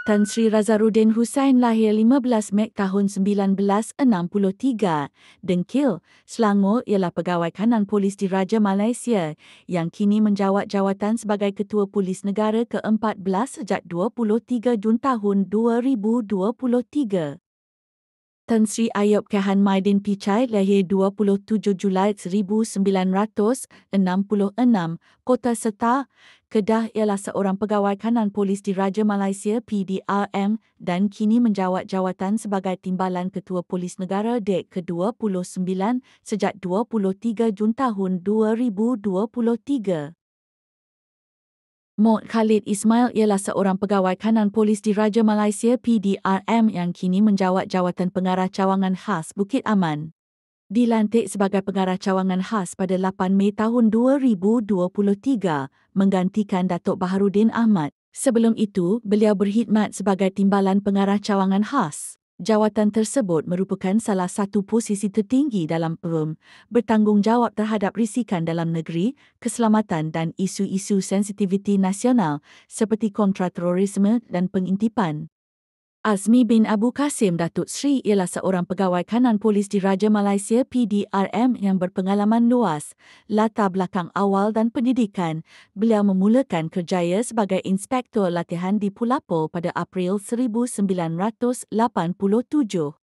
Tan Sri Razaruddin Hussain lahir 15 Mac tahun 1963, Dengkil, Selangor ialah pegawai kanan polis diraja Malaysia yang kini menjawat jawatan sebagai Ketua Polis Negara ke-14 sejak 23 Jun tahun 2023. Tan Sri Ayub Kehan Maidin Pichai lahir 27 Julai 1966, Kota Serta, Kedah ialah seorang pegawai kanan polis diraja Malaysia PDRM dan kini menjawat jawatan sebagai Timbalan Ketua Polis Negara Dek ke-29 sejak 23 Jun tahun 2023. Mok Khalid Ismail ialah seorang pegawai kanan polis diraja Malaysia PDRM yang kini menjawat jawatan Pengarah Cawangan Khas Bukit Aman. Dilantik sebagai Pengarah Cawangan Khas pada 8 Mei tahun 2023, menggantikan Datuk Baharudin Ahmad. Sebelum itu, beliau berkhidmat sebagai Timbalan Pengarah Cawangan Khas. Jawatan tersebut merupakan salah satu posisi tertinggi dalam firm, bertanggungjawab terhadap risikan dalam negeri, keselamatan dan isu-isu sensitiviti nasional seperti kontraterorisme dan pengintipan. Azmi bin Abu Kasim Datuk Sri ialah seorang pegawai kanan polis diraja Malaysia PDRM yang berpengalaman luas, latar belakang awal dan pendidikan. Beliau memulakan kerjaya sebagai Inspektor Latihan di Pulapur pada April 1987.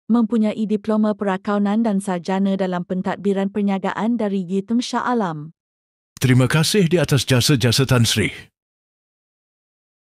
Mempunyai diploma perakaunan dan sarjana dalam pentadbiran perniagaan dari Yitung Shah Alam. Terima kasih di atas jasa-jasa Tan Sri.